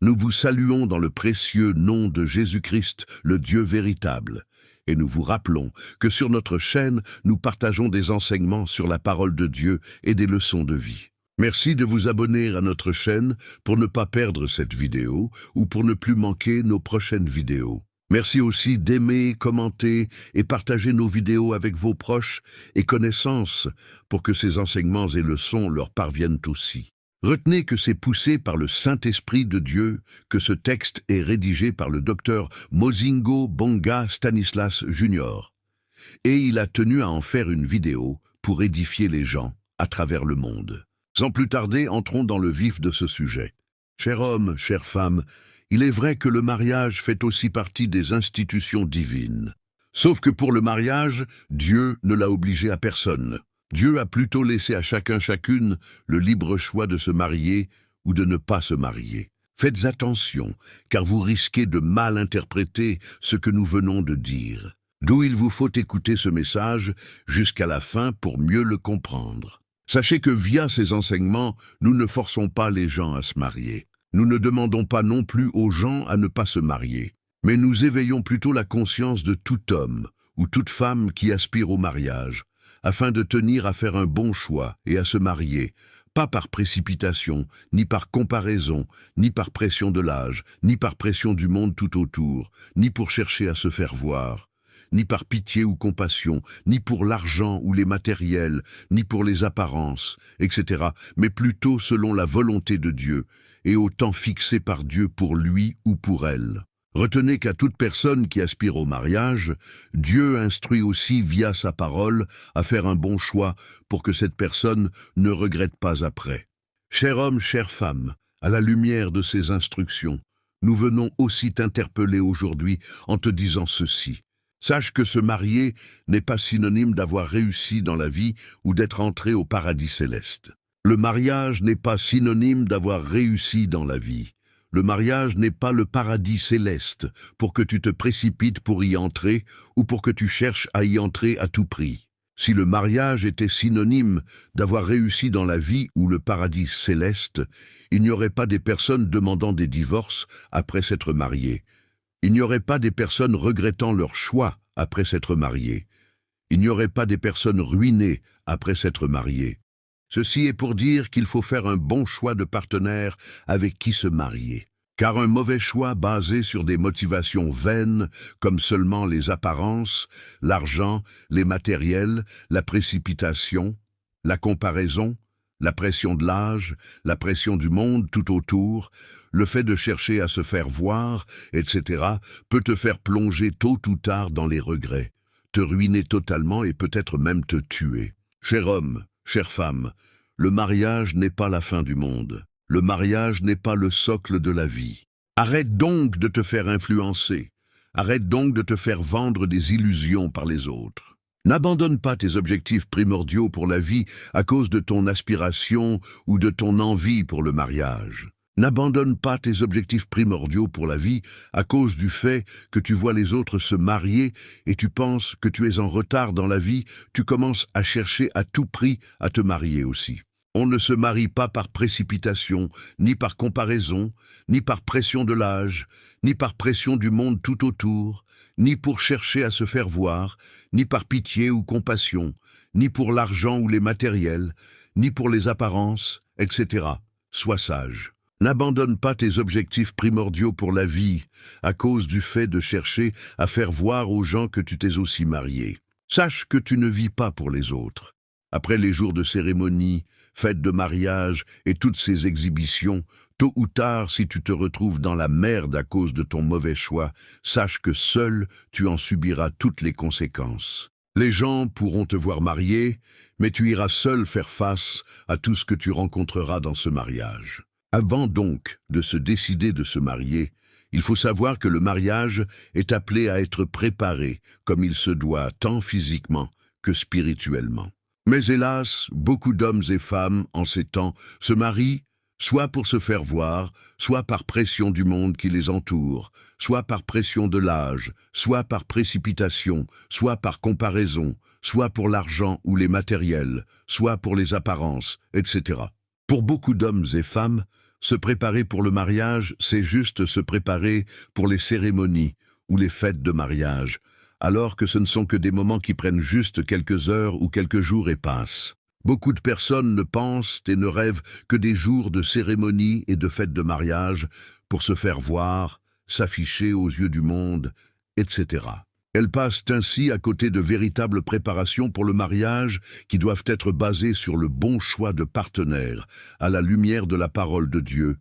Nous vous saluons dans le précieux nom de Jésus-Christ, le Dieu véritable. Et nous vous rappelons que sur notre chaîne, nous partageons des enseignements sur la parole de Dieu et des leçons de vie. Merci de vous abonner à notre chaîne pour ne pas perdre cette vidéo ou pour ne plus manquer nos prochaines vidéos. Merci aussi d'aimer, commenter et partager nos vidéos avec vos proches et connaissances pour que ces enseignements et leçons leur parviennent aussi. Retenez que c'est poussé par le Saint-Esprit de Dieu que ce texte est rédigé par le docteur Mozingo Bonga Stanislas Jr. Et il a tenu à en faire une vidéo pour édifier les gens à travers le monde. Sans plus tarder, entrons dans le vif de ce sujet. Cher homme, chère femme, il est vrai que le mariage fait aussi partie des institutions divines. Sauf que pour le mariage, Dieu ne l'a obligé à personne. Dieu a plutôt laissé à chacune le libre choix de se marier ou de ne pas se marier. Faites attention, car vous risquez de mal interpréter ce que nous venons de dire. D'où il vous faut écouter ce message jusqu'à la fin pour mieux le comprendre. Sachez que via ces enseignements, nous ne forçons pas les gens à se marier. Nous ne demandons pas non plus aux gens à ne pas se marier. Mais nous éveillons plutôt la conscience de tout homme ou toute femme qui aspire au mariage, afin de tenir à faire un bon choix et à se marier, pas par précipitation, ni par comparaison, ni par pression de l'âge, ni par pression du monde tout autour, ni pour chercher à se faire voir, ni par pitié ou compassion, ni pour l'argent ou les matériels, ni pour les apparences, etc., mais plutôt selon la volonté de Dieu, et au temps fixé par Dieu pour lui ou pour elle. Retenez qu'à toute personne qui aspire au mariage, Dieu instruit aussi via sa parole à faire un bon choix pour que cette personne ne regrette pas après. Cher homme, chère femme, à la lumière de ces instructions, nous venons aussi t'interpeller aujourd'hui en te disant ceci. Sache que se marier n'est pas synonyme d'avoir réussi dans la vie ou d'être entré au paradis céleste. Le mariage n'est pas synonyme d'avoir réussi dans la vie. Le mariage n'est pas le paradis céleste pour que tu te précipites pour y entrer ou pour que tu cherches à y entrer à tout prix. Si le mariage était synonyme d'avoir réussi dans la vie ou le paradis céleste, il n'y aurait pas des personnes demandant des divorces après s'être mariées. Il n'y aurait pas des personnes regrettant leur choix après s'être mariées. Il n'y aurait pas des personnes ruinées après s'être mariées. Ceci est pour dire qu'il faut faire un bon choix de partenaire avec qui se marier. Car un mauvais choix basé sur des motivations vaines, comme seulement les apparences, l'argent, les matériels, la précipitation, la comparaison, la pression de l'âge, la pression du monde tout autour, le fait de chercher à se faire voir, etc., peut te faire plonger tôt ou tard dans les regrets, te ruiner totalement et peut-être même te tuer. Cher homme, chère femme, le mariage n'est pas la fin du monde. Le mariage n'est pas le socle de la vie. Arrête donc de te faire influencer. Arrête donc de te faire vendre des illusions par les autres. N'abandonne pas tes objectifs primordiaux pour la vie à cause de ton aspiration ou de ton envie pour le mariage. N'abandonne pas tes objectifs primordiaux pour la vie à cause du fait que tu vois les autres se marier et tu penses que tu es en retard dans la vie, tu commences à chercher à tout prix à te marier aussi. On ne se marie pas par précipitation, ni par comparaison, ni par pression de l'âge, ni par pression du monde tout autour, ni pour chercher à se faire voir, ni par pitié ou compassion, ni pour l'argent ou les matériels, ni pour les apparences, etc. Sois sage. N'abandonne pas tes objectifs primordiaux pour la vie à cause du fait de chercher à faire voir aux gens que tu t'es aussi marié. Sache que tu ne vis pas pour les autres. Après les jours de cérémonie, fêtes de mariage et toutes ces exhibitions, tôt ou tard, si tu te retrouves dans la merde à cause de ton mauvais choix, sache que seul tu en subiras toutes les conséquences. Les gens pourront te voir marié, mais tu iras seul faire face à tout ce que tu rencontreras dans ce mariage. Avant donc de se décider de se marier, il faut savoir que le mariage est appelé à être préparé comme il se doit, tant physiquement que spirituellement. Mais hélas, beaucoup d'hommes et femmes en ces temps se marient soit pour se faire voir, soit par pression du monde qui les entoure, soit par pression de l'âge, soit par précipitation, soit par comparaison, soit pour l'argent ou les matériels, soit pour les apparences, etc. Pour beaucoup d'hommes et femmes, Se préparer pour le mariage, c'est juste se préparer pour les cérémonies ou les fêtes de mariage, alors que ce ne sont que des moments qui prennent juste quelques heures ou quelques jours et passent. Beaucoup de personnes ne pensent et ne rêvent que des jours de cérémonies et de fêtes de mariage pour se faire voir, s'afficher aux yeux du monde, etc. Elles passent ainsi à côté de véritables préparations pour le mariage qui doivent être basées sur le bon choix de partenaire, à la lumière de la parole de Dieu,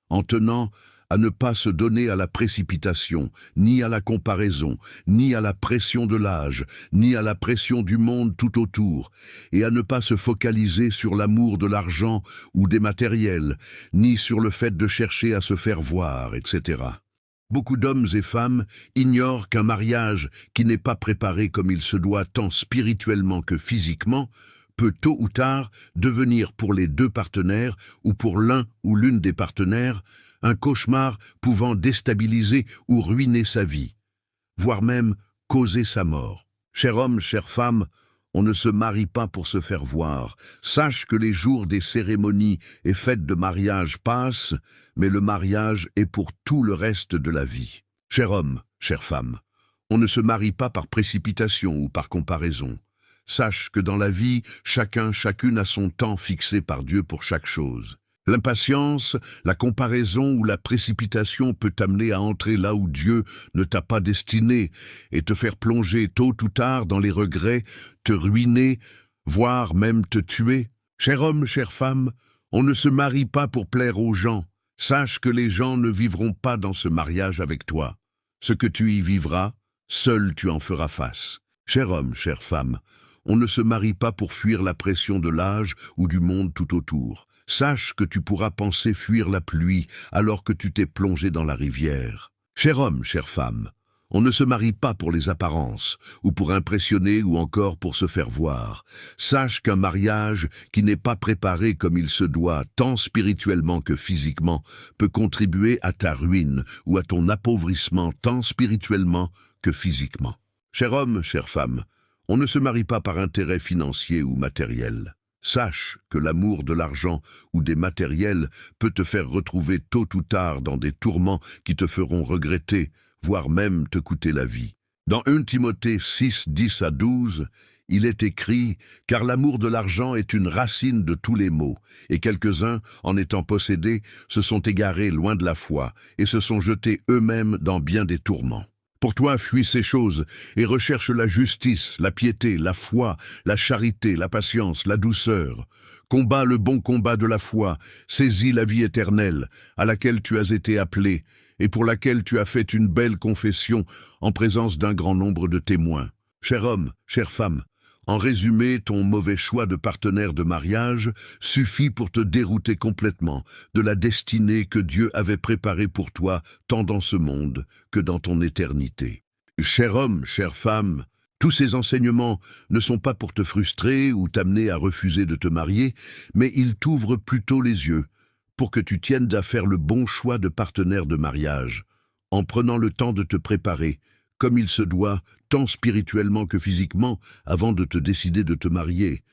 en tenant à ne pas se donner à la précipitation, ni à la comparaison, ni à la pression de l'âge, ni à la pression du monde tout autour, et à ne pas se focaliser sur l'amour de l'argent ou des matériels, ni sur le fait de chercher à se faire voir, etc. Beaucoup d'hommes et femmes ignorent qu'un mariage qui n'est pas préparé comme il se doit tant spirituellement que physiquement peut tôt ou tard devenir pour les deux partenaires ou pour l'un ou l'une des partenaires un cauchemar pouvant déstabiliser ou ruiner sa vie, voire même causer sa mort. Cher homme, chère femme, on ne se marie pas pour se faire voir. Sache que les jours des cérémonies et fêtes de mariage passent, mais le mariage est pour tout le reste de la vie. Cher homme, chère femme, on ne se marie pas par précipitation ou par comparaison. Sache que dans la vie, chacune a son temps fixé par Dieu pour chaque chose. L'impatience, la comparaison ou la précipitation peut t'amener à entrer là où Dieu ne t'a pas destiné et te faire plonger tôt ou tard dans les regrets, te ruiner, voire même te tuer. Cher homme, chère femme, on ne se marie pas pour plaire aux gens. Sache que les gens ne vivront pas dans ce mariage avec toi. Ce que tu y vivras, seul tu en feras face. Cher homme, chère femme, on ne se marie pas pour fuir la pression de l'âge ou du monde tout autour. Sache que tu pourras penser fuir la pluie alors que tu t'es plongé dans la rivière. Cher homme, chère femme, on ne se marie pas pour les apparences, ou pour impressionner ou encore pour se faire voir. Sache qu'un mariage qui n'est pas préparé comme il se doit, tant spirituellement que physiquement, peut contribuer à ta ruine ou à ton appauvrissement tant spirituellement que physiquement. Cher homme, chère femme, on ne se marie pas par intérêt financier ou matériel. Sache que l'amour de l'argent ou des matériels peut te faire retrouver tôt ou tard dans des tourments qui te feront regretter, voire même te coûter la vie. Dans 1 Timothée 6, 10 à 12, il est écrit « Car l'amour de l'argent est une racine de tous les maux, et quelques-uns, en étant possédés, se sont égarés loin de la foi, et se sont jetés eux-mêmes dans bien des tourments. » Pour toi, fuis ces choses et recherche la justice, la piété, la foi, la charité, la patience, la douceur. Combat le bon combat de la foi, saisis la vie éternelle, à laquelle tu as été appelé, et pour laquelle tu as fait une belle confession en présence d'un grand nombre de témoins. Cher homme, chère femme, en résumé, ton mauvais choix de partenaire de mariage suffit pour te dérouter complètement de la destinée que Dieu avait préparée pour toi, tant dans ce monde que dans ton éternité. Cher homme, chère femme, tous ces enseignements ne sont pas pour te frustrer ou t'amener à refuser de te marier, mais ils t'ouvrent plutôt les yeux pour que tu tiennes à faire le bon choix de partenaire de mariage, en prenant le temps de te préparer, comme il se doit, tant spirituellement que physiquement, avant de te décider de te marier.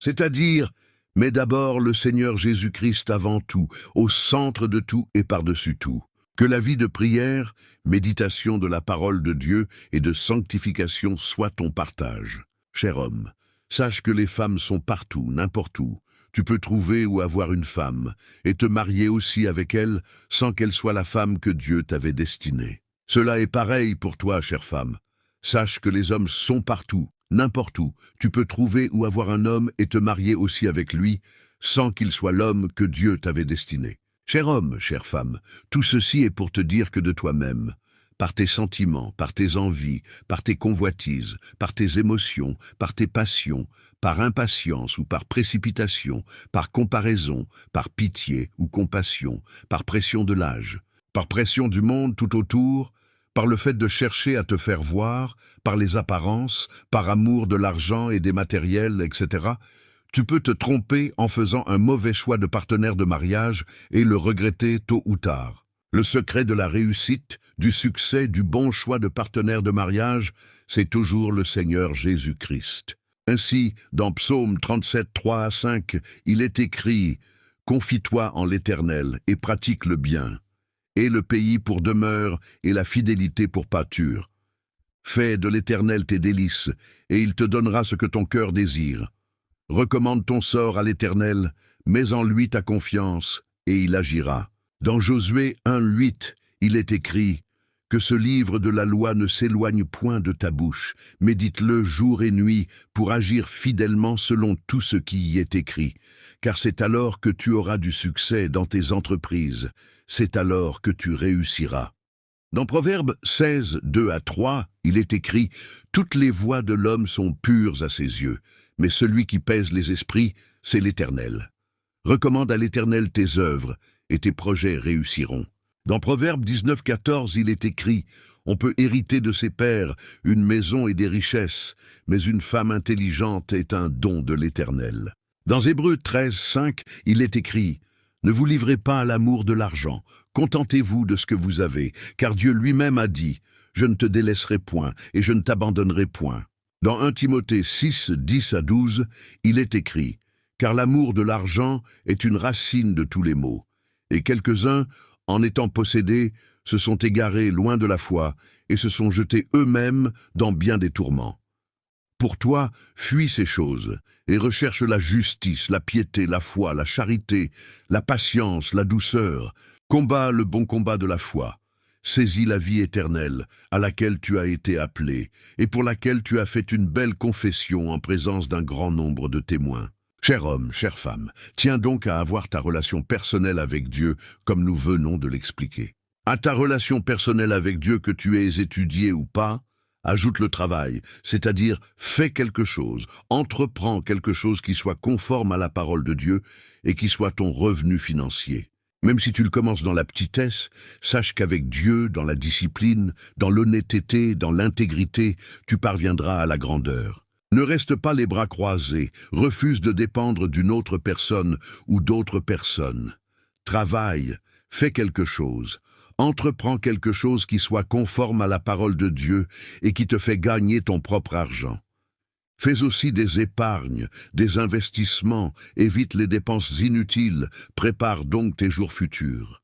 C'est-à-dire, mets d'abord le Seigneur Jésus-Christ avant tout, au centre de tout et par-dessus tout. Que la vie de prière, méditation de la parole de Dieu et de sanctification soit ton partage. Cher homme, sache que les femmes sont partout, n'importe où. Tu peux trouver ou avoir une femme, et te marier aussi avec elle, sans qu'elle soit la femme que Dieu t'avait destinée. Cela est pareil pour toi, chère femme. Sache que les hommes sont partout, n'importe où. Tu peux trouver ou avoir un homme et te marier aussi avec lui, sans qu'il soit l'homme que Dieu t'avait destiné. Cher homme, chère femme, tout ceci est pour te dire que de toi-même, par tes sentiments, par tes envies, par tes convoitises, par tes émotions, par tes passions, par impatience ou par précipitation, par comparaison, par pitié ou compassion, par pression de l'âge, par pression du monde tout autour, par le fait de chercher à te faire voir, par les apparences, par amour de l'argent et des matériels, etc., tu peux te tromper en faisant un mauvais choix de partenaire de mariage et le regretter tôt ou tard. Le secret de la réussite, du succès, du bon choix de partenaire de mariage, c'est toujours le Seigneur Jésus-Christ. Ainsi, dans Psaume 37, 3 à 5, il est écrit « Confie-toi en l'Éternel et pratique le bien. Aie le pays pour demeure et la fidélité pour pâture. Fais de l'Éternel tes délices, et il te donnera ce que ton cœur désire. Recommande ton sort à l'Éternel, mets en lui ta confiance, et il agira. Dans Josué 1:8, il est écrit « Que ce livre de la loi ne s'éloigne point de ta bouche, médite-le jour et nuit pour agir fidèlement selon tout ce qui y est écrit, car c'est alors que tu auras du succès dans tes entreprises, c'est alors que tu réussiras. » Dans Proverbes 16, 2-3, il est écrit « Toutes les voies de l'homme sont pures à ses yeux, mais celui qui pèse les esprits, c'est l'Éternel. Recommande à l'Éternel tes œuvres, et tes projets réussiront. » Dans Proverbes 19, 14, il est écrit « On peut hériter de ses pères une maison et des richesses, mais une femme intelligente est un don de l'Éternel. » Dans Hébreux 13, 5, il est écrit « Ne vous livrez pas à l'amour de l'argent, contentez-vous de ce que vous avez, car Dieu lui-même a dit « Je ne te délaisserai point et je ne t'abandonnerai point. » Dans 1 Timothée 6, 10-12, il est écrit « Car l'amour de l'argent est une racine de tous les maux. » Et quelques-uns, en étant possédés, se sont égarés loin de la foi et se sont jetés eux-mêmes dans bien des tourments. Pour toi, fuis ces choses et recherche la justice, la piété, la foi, la charité, la patience, la douceur. Combat le bon combat de la foi. Saisis la vie éternelle à laquelle tu as été appelé et pour laquelle tu as fait une belle confession en présence d'un grand nombre de témoins. Cher homme, chère femme, tiens donc à avoir ta relation personnelle avec Dieu comme nous venons de l'expliquer. À ta relation personnelle avec Dieu, que tu aies étudié ou pas, ajoute le travail, c'est-à-dire fais quelque chose, entreprends quelque chose qui soit conforme à la parole de Dieu et qui soit ton revenu financier. Même si tu le commences dans la petitesse, sache qu'avec Dieu, dans la discipline, dans l'honnêteté, dans l'intégrité, tu parviendras à la grandeur. Ne reste pas les bras croisés, refuse de dépendre d'une autre personne ou d'autres personnes. Travaille, fais quelque chose. Entreprends quelque chose qui soit conforme à la parole de Dieu et qui te fait gagner ton propre argent. Fais aussi des épargnes, des investissements, évite les dépenses inutiles, prépare donc tes jours futurs.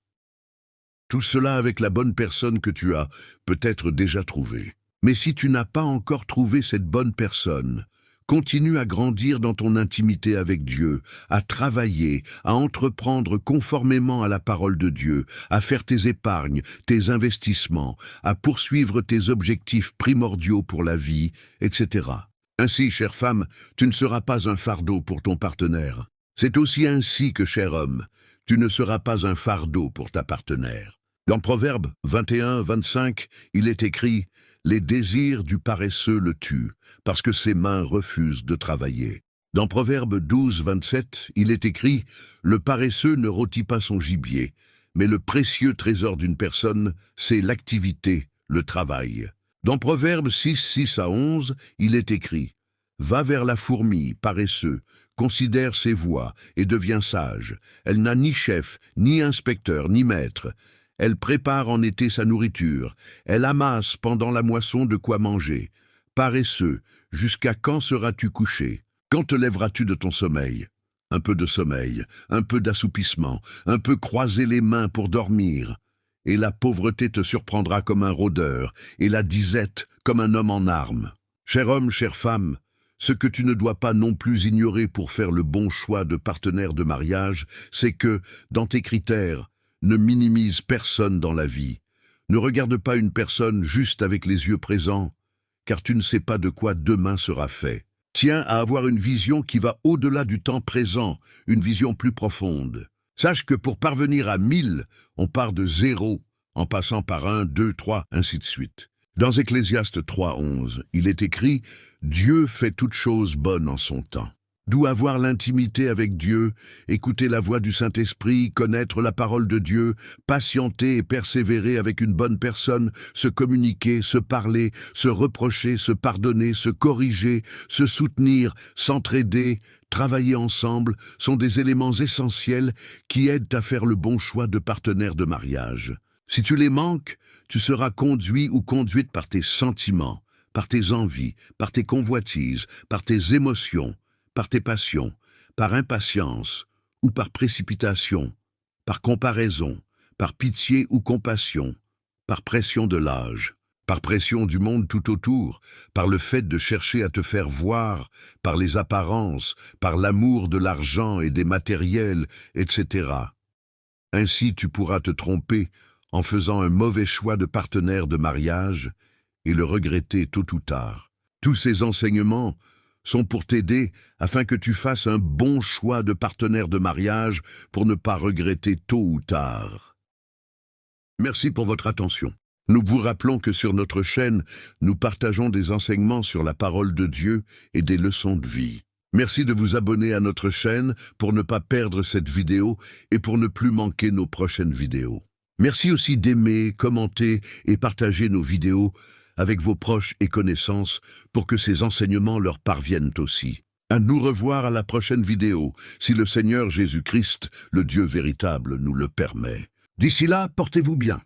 Tout cela avec la bonne personne que tu as peut-être déjà trouvée. Mais si tu n'as pas encore trouvé cette bonne personne, continue à grandir dans ton intimité avec Dieu, à travailler, à entreprendre conformément à la parole de Dieu, à faire tes épargnes, tes investissements, à poursuivre tes objectifs primordiaux pour la vie, etc. Ainsi, chère femme, tu ne seras pas un fardeau pour ton partenaire. C'est aussi ainsi que, cher homme, tu ne seras pas un fardeau pour ta partenaire. Dans Proverbes 21, 25, il est écrit « Les désirs du paresseux le tuent, parce que ses mains refusent de travailler. » Dans Proverbes 12, 27, il est écrit « Le paresseux ne rôtit pas son gibier, mais le précieux trésor d'une personne, c'est l'activité, le travail. » Dans Proverbes 6, 6-11, il est écrit « Va vers la fourmi, paresseux, considère ses voies et deviens sage. Elle n'a ni chef, ni inspecteur, ni maître. Elle prépare en été sa nourriture. Elle amasse pendant la moisson de quoi manger. Paresseux, jusqu'à quand seras-tu couché? Quand te lèveras-tu de ton sommeil? Un peu de sommeil, un peu d'assoupissement, un peu croiser les mains pour dormir. Et la pauvreté te surprendra comme un rôdeur, et la disette comme un homme en armes. Cher homme, chère femme, ce que tu ne dois pas non plus ignorer pour faire le bon choix de partenaire de mariage, c'est que, dans tes critères, ne minimise personne dans la vie. Ne regarde pas une personne juste avec les yeux présents, car tu ne sais pas de quoi demain sera fait. Tiens à avoir une vision qui va au-delà du temps présent, une vision plus profonde. Sache que pour parvenir à 1000, on part de 0, en passant par 1, 2, 3, ainsi de suite. Dans Ecclésiaste 3, 11, il est écrit « Dieu fait toutes choses bonnes en son temps ». D'où avoir l'intimité avec Dieu, écouter la voix du Saint-Esprit, connaître la parole de Dieu, patienter et persévérer avec une bonne personne, se communiquer, se parler, se reprocher, se pardonner, se corriger, se soutenir, s'entraider, travailler ensemble, sont des éléments essentiels qui aident à faire le bon choix de partenaire de mariage. Si tu les manques, tu seras conduit ou conduite par tes sentiments, par tes envies, par tes convoitises, par tes émotions, par tes passions, par impatience ou par précipitation, par comparaison, par pitié ou compassion, par pression de l'âge, par pression du monde tout autour, par le fait de chercher à te faire voir, par les apparences, par l'amour de l'argent et des matériels, etc. Ainsi tu pourras te tromper en faisant un mauvais choix de partenaire de mariage et le regretter tôt ou tard. Tous ces enseignements sont pour t'aider afin que tu fasses un bon choix de partenaire de mariage pour ne pas regretter tôt ou tard. Merci pour votre attention. Nous vous rappelons que sur notre chaîne, nous partageons des enseignements sur la parole de Dieu et des leçons de vie. Merci de vous abonner à notre chaîne pour ne pas perdre cette vidéo et pour ne plus manquer nos prochaines vidéos. Merci aussi d'aimer, commenter et partager nos vidéos avec vos proches et connaissances pour que ces enseignements leur parviennent aussi. À nous revoir à la prochaine vidéo, si le Seigneur Jésus-Christ, le Dieu véritable, nous le permet. D'ici là, portez-vous bien.